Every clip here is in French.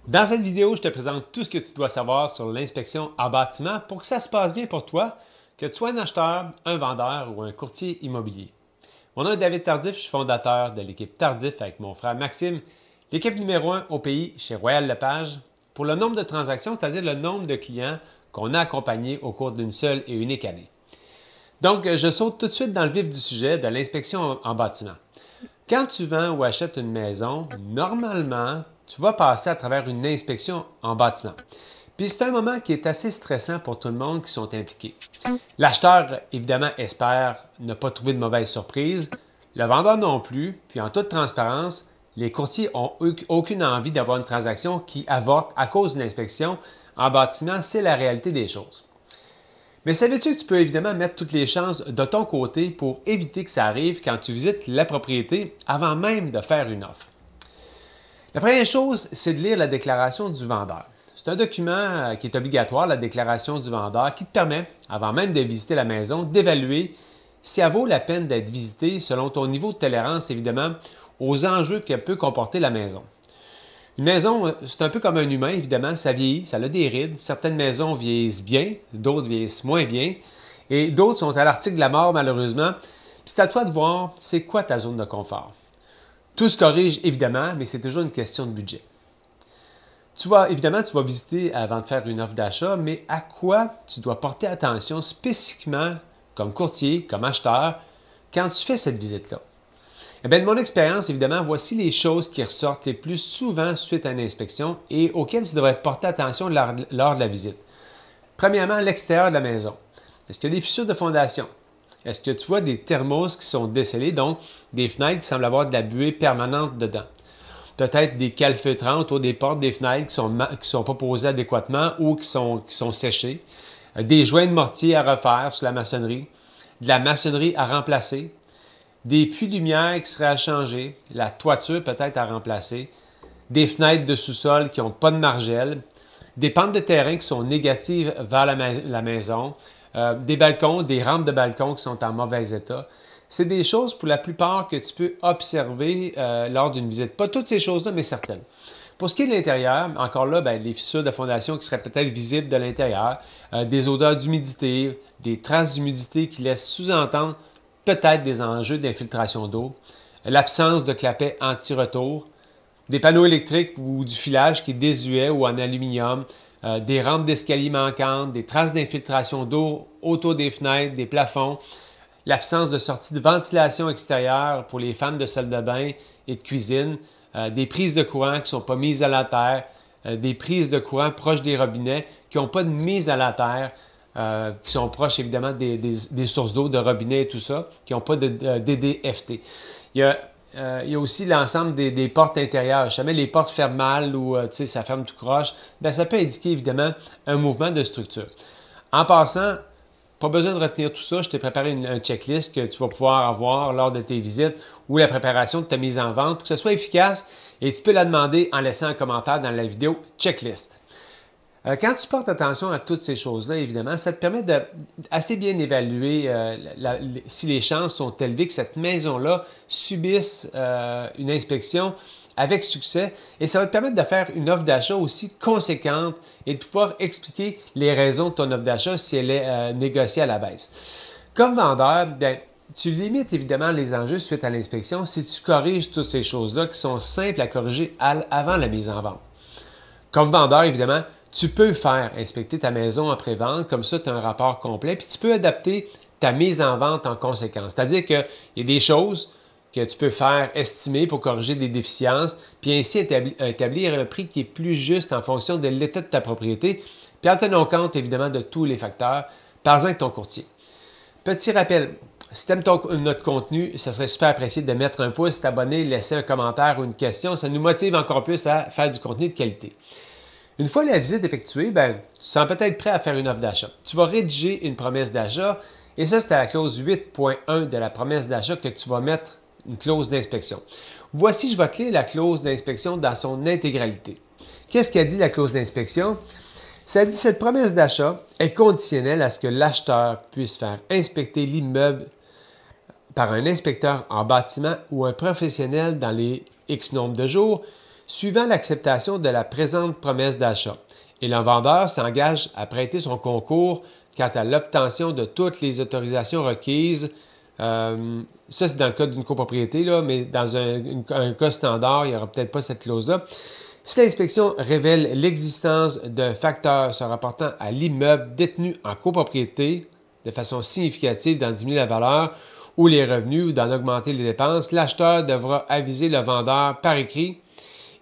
Dans cette vidéo, je te présente tout ce que tu dois savoir sur l'inspection en bâtiment pour que ça se passe bien pour toi, que tu sois un acheteur, un vendeur ou un courtier immobilier. Mon nom est David Tardif, je suis fondateur de l'équipe Tardif avec mon frère Maxime, l'équipe numéro 1 au pays chez Royal Lepage, pour le nombre de transactions, c'est-à-dire le nombre de clients qu'on a accompagnés au cours d'une seule et unique année. Donc, je saute tout de suite dans le vif du sujet de l'inspection en bâtiment. Quand tu vends ou achètes une maison, normalement, tu vas passer à travers une inspection en bâtiment. Puis c'est un moment qui est assez stressant pour tout le monde qui sont impliqués. L'acheteur, évidemment, espère ne pas trouver de mauvaise surprise. Le vendeur non plus. Puis en toute transparence, les courtiers n'ont aucune envie d'avoir une transaction qui avorte à cause d'une inspection en bâtiment. C'est la réalité des choses. Mais savais-tu que tu peux évidemment mettre toutes les chances de ton côté pour éviter que ça arrive quand tu visites la propriété avant même de faire une offre? La première chose, c'est de lire la déclaration du vendeur. C'est un document qui est obligatoire, la déclaration du vendeur, qui te permet, avant même de visiter la maison, d'évaluer si elle vaut la peine d'être visitée selon ton niveau de tolérance, évidemment, aux enjeux que peut comporter la maison. Une maison, c'est un peu comme un humain, évidemment, ça vieillit, ça a des rides. Certaines maisons vieillissent bien, d'autres vieillissent moins bien, et d'autres sont à l'article de la mort, malheureusement. Puis c'est à toi de voir, c'est quoi ta zone de confort. Tout se corrige, évidemment, mais c'est toujours une question de budget. Évidemment, tu vas visiter avant de faire une offre d'achat, mais à quoi tu dois porter attention spécifiquement comme courtier, comme acheteur, quand tu fais cette visite-là? Eh bien, de mon expérience, évidemment, voici les choses qui ressortent les plus souvent suite à une inspection et auxquelles tu devrais porter attention lors de la visite. Premièrement, l'extérieur de la maison. Est-ce qu'il y a des fissures de fondation? Est-ce que tu vois des thermos qui sont décellés, donc des fenêtres qui semblent avoir de la buée permanente dedans? Peut-être des calfeutrants autour des portes des fenêtres qui ne sont pas posés adéquatement ou qui sont séchés. Des joints de mortier à refaire sur la maçonnerie. De la maçonnerie à remplacer. Des puits de lumière qui seraient à changer, la toiture peut-être à remplacer, des fenêtres de sous-sol qui n'ont pas de margelle, des pentes de terrain qui sont négatives vers la maison, des balcons, des rampes de balcon qui sont en mauvais état. C'est des choses pour la plupart que tu peux observer lors d'une visite. Pas toutes ces choses-là, mais certaines. Pour ce qui est de l'intérieur, encore là, les fissures de fondation qui seraient peut-être visibles de l'intérieur, des odeurs d'humidité, des traces d'humidité qui laissent sous-entendre peut-être des enjeux d'infiltration d'eau, l'absence de clapets anti-retour, des panneaux électriques ou du filage qui est désuet ou en aluminium, des rampes d'escalier manquantes, des traces d'infiltration d'eau autour des fenêtres, des plafonds, l'absence de sortie de ventilation extérieure pour les fans de salle de bain et de cuisine, des prises de courant qui ne sont pas mises à la terre, des prises de courant proches des robinets qui n'ont pas de mise à la terre, qui sont proches évidemment des sources d'eau, de robinet et tout ça, qui n'ont pas de DDFT. Il y a aussi l'ensemble des portes intérieures. Si jamais les portes ferment mal ou ça ferme tout croche, ça peut indiquer évidemment un mouvement de structure. En passant, pas besoin de retenir tout ça. Je t'ai préparé une checklist que tu vas pouvoir avoir lors de tes visites ou la préparation de ta mise en vente pour que ce soit efficace et tu peux la demander en laissant un commentaire dans la vidéo checklist. Quand tu portes attention à toutes ces choses-là, évidemment, ça te permet d'assez bien évaluer si les chances sont élevées que cette maison-là subisse une inspection avec succès et ça va te permettre de faire une offre d'achat aussi conséquente et de pouvoir expliquer les raisons de ton offre d'achat si elle est négociée à la baisse. Comme vendeur, tu limites évidemment les enjeux suite à l'inspection si tu corriges toutes ces choses-là qui sont simples à corriger avant la mise en vente. Comme vendeur, évidemment, tu peux faire inspecter ta maison en pré-vente, comme ça tu as un rapport complet, puis tu peux adapter ta mise en vente en conséquence. C'est-à-dire qu'il y a des choses que tu peux faire estimer pour corriger des déficiences, puis ainsi établir un prix qui est plus juste en fonction de l'état de ta propriété, puis en tenant compte évidemment de tous les facteurs, parle-en avec ton courtier. Petit rappel, si tu aimes notre contenu, ça serait super apprécié de mettre un pouce, t'abonner, laisser un commentaire ou une question, ça nous motive encore plus à faire du contenu de qualité. Une fois la visite effectuée, tu sens peut-être prêt à faire une offre d'achat. Tu vas rédiger une promesse d'achat et ça, c'est à la clause 8.1 de la promesse d'achat que tu vas mettre une clause d'inspection. Voici, je vais te lire la clause d'inspection dans son intégralité. Qu'est-ce qu'a dit la clause d'inspection? Ça dit que cette promesse d'achat est conditionnelle à ce que l'acheteur puisse faire inspecter l'immeuble par un inspecteur en bâtiment ou un professionnel dans les X nombre de jours, suivant l'acceptation de la présente promesse d'achat. Et le vendeur s'engage à prêter son concours quant à l'obtention de toutes les autorisations requises. Ça, c'est dans le cas d'une copropriété, là, mais dans un cas standard, il n'y aura peut-être pas cette clause-là. Si l'inspection révèle l'existence d'un facteur se rapportant à l'immeuble détenu en copropriété de façon significative d'en diminuer la valeur ou les revenus ou d'en augmenter les dépenses, l'acheteur devra aviser le vendeur par écrit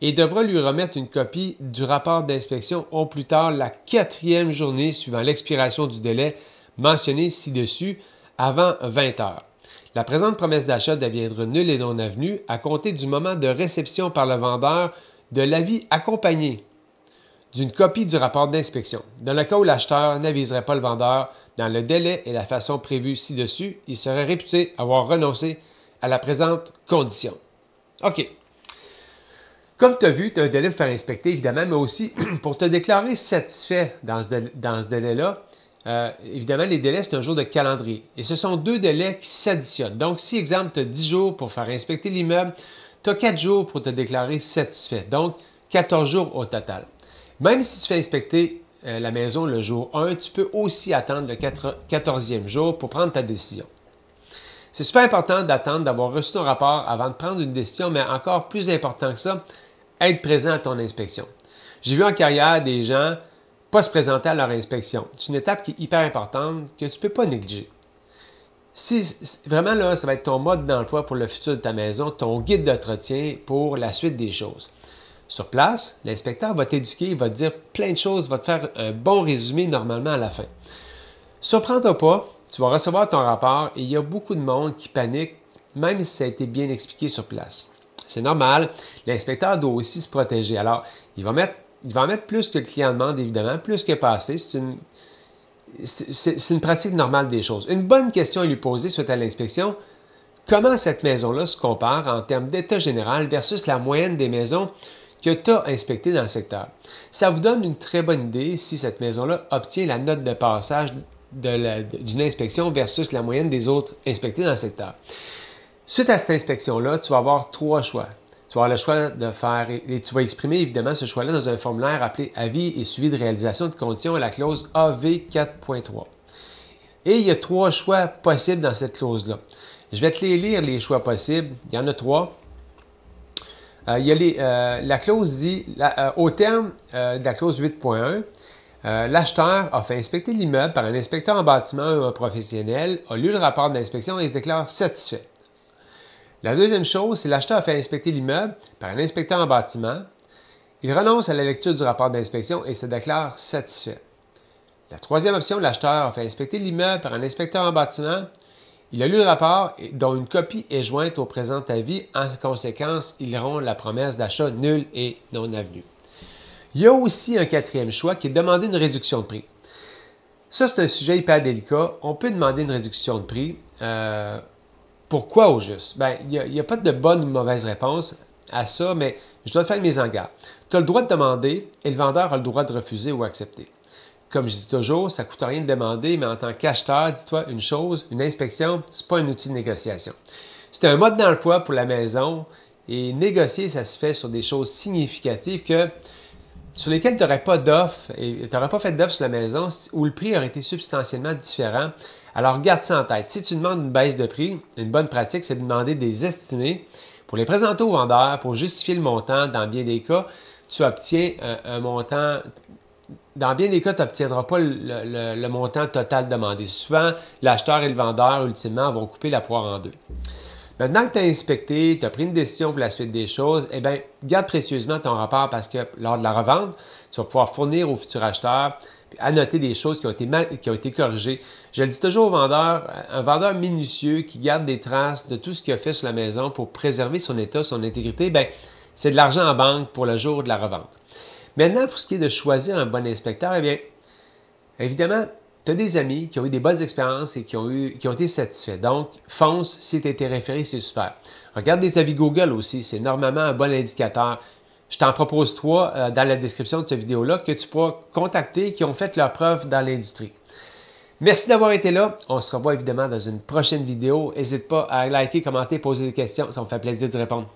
et devra lui remettre une copie du rapport d'inspection au plus tard la 4e journée suivant l'expiration du délai mentionné ci-dessus avant 20 heures. La présente promesse d'achat deviendra nulle et non avenue à compter du moment de réception par le vendeur de l'avis accompagné d'une copie du rapport d'inspection. Dans le cas où l'acheteur n'aviserait pas le vendeur dans le délai et la façon prévue ci-dessus, il serait réputé avoir renoncé à la présente condition. OK. Comme tu as vu, tu as un délai pour faire inspecter, évidemment, mais aussi pour te déclarer satisfait dans ce délai-là. Évidemment, les délais, c'est un jour de calendrier. Et ce sont 2 délais qui s'additionnent. Donc, si, exemple, tu as 10 jours pour faire inspecter l'immeuble, tu as 4 jours pour te déclarer satisfait. Donc, 14 jours au total. Même si tu fais inspecter la maison le jour 1, tu peux aussi attendre le 14e jour pour prendre ta décision. C'est super important d'attendre d'avoir reçu ton rapport avant de prendre une décision, mais encore plus important que ça, être présent à ton inspection. J'ai vu en carrière des gens pas se présenter à leur inspection. C'est une étape qui est hyper importante que tu ne peux pas négliger. Vraiment, là, ça va être ton mode d'emploi pour le futur de ta maison, ton guide d'entretien pour la suite des choses. Sur place, l'inspecteur va t'éduquer, il va te dire plein de choses, va te faire un bon résumé normalement à la fin. Surprends-toi pas, tu vas recevoir ton rapport et il y a beaucoup de monde qui panique, même si ça a été bien expliqué sur place. C'est normal, l'inspecteur doit aussi se protéger. Alors, il va en mettre plus que le client demande, évidemment, plus que pas assez. C'est une pratique normale des choses. Une bonne question à lui poser suite à l'inspection, comment cette maison-là se compare en termes d'état général versus la moyenne des maisons que tu as inspectées dans le secteur? Ça vous donne une très bonne idée si cette maison-là obtient la note de passage d'une inspection versus la moyenne des autres inspectées dans le secteur. Suite à cette inspection-là, tu vas avoir 3 choix. Tu vas avoir le choix de faire, et tu vas exprimer évidemment ce choix-là dans un formulaire appelé Avis et suivi de réalisation de conditions à la clause AV 4.3. Et il y a 3 choix possibles dans cette clause-là. Je vais te les lire, les choix possibles. Il y en a 3. La clause dit, au terme de la clause 8.1, l'acheteur a fait inspecter l'immeuble par un inspecteur en bâtiment ou un professionnel, a lu le rapport d'inspection et se déclare satisfait. La deuxième chose, c'est l'acheteur a fait inspecter l'immeuble par un inspecteur en bâtiment. Il renonce à la lecture du rapport d'inspection et se déclare satisfait. La troisième option, l'acheteur a fait inspecter l'immeuble par un inspecteur en bâtiment. Il a lu le rapport dont une copie est jointe au présent avis. En conséquence, il rompt la promesse d'achat nulle et non avenue. Il y a aussi un 4e choix qui est de demander une réduction de prix. Ça, c'est un sujet hyper délicat. On peut demander une réduction de prix. Pourquoi au juste? Bien, il n'y a pas de bonne ou de mauvaise réponse à ça, mais je dois te faire une mise en garde. Tu as le droit de demander et le vendeur a le droit de refuser ou accepter. Comme je dis toujours, ça ne coûte rien de demander, mais en tant qu'acheteur, dis-toi une chose, une inspection, ce n'est pas un outil de négociation. C'est un mode d'emploi pour la maison et négocier, ça se fait sur des choses significatives sur lesquelles tu n'aurais pas d'offre et tu n'aurais pas fait d'offre sur la maison où le prix aurait été substantiellement différent. Alors, garde ça en tête. Si tu demandes une baisse de prix, une bonne pratique, c'est de demander des estimés pour les présenter au vendeur, pour justifier le montant. Dans bien des cas, tu obtiens un montant. Dans bien des cas, tu n'obtiendras pas le montant total demandé. Souvent, l'acheteur et le vendeur, ultimement, vont couper la poire en 2. Maintenant que tu as inspecté, tu as pris une décision pour la suite des choses, eh bien, garde précieusement ton rapport parce que lors de la revente, tu vas pouvoir fournir au futur acheteur, annoter des choses qui ont été corrigées. Je le dis toujours au vendeur, un vendeur minutieux qui garde des traces de tout ce qu'il a fait sur la maison pour préserver son état, son intégrité, bien, c'est de l'argent en banque pour le jour de la revente. Maintenant, pour ce qui est de choisir un bon inspecteur, eh bien, évidemment, tu as des amis qui ont eu des bonnes expériences et qui ont été satisfaits. Donc, fonce, si tu as été référé, c'est super. Regarde des avis Google aussi, c'est normalement un bon indicateur. Je t'en propose 3 dans la description de cette vidéo-là que tu pourras contacter qui ont fait leur preuve dans l'industrie. Merci d'avoir été là. On se revoit évidemment dans une prochaine vidéo. N'hésite pas à liker, commenter, poser des questions. Ça me fait plaisir d'y répondre.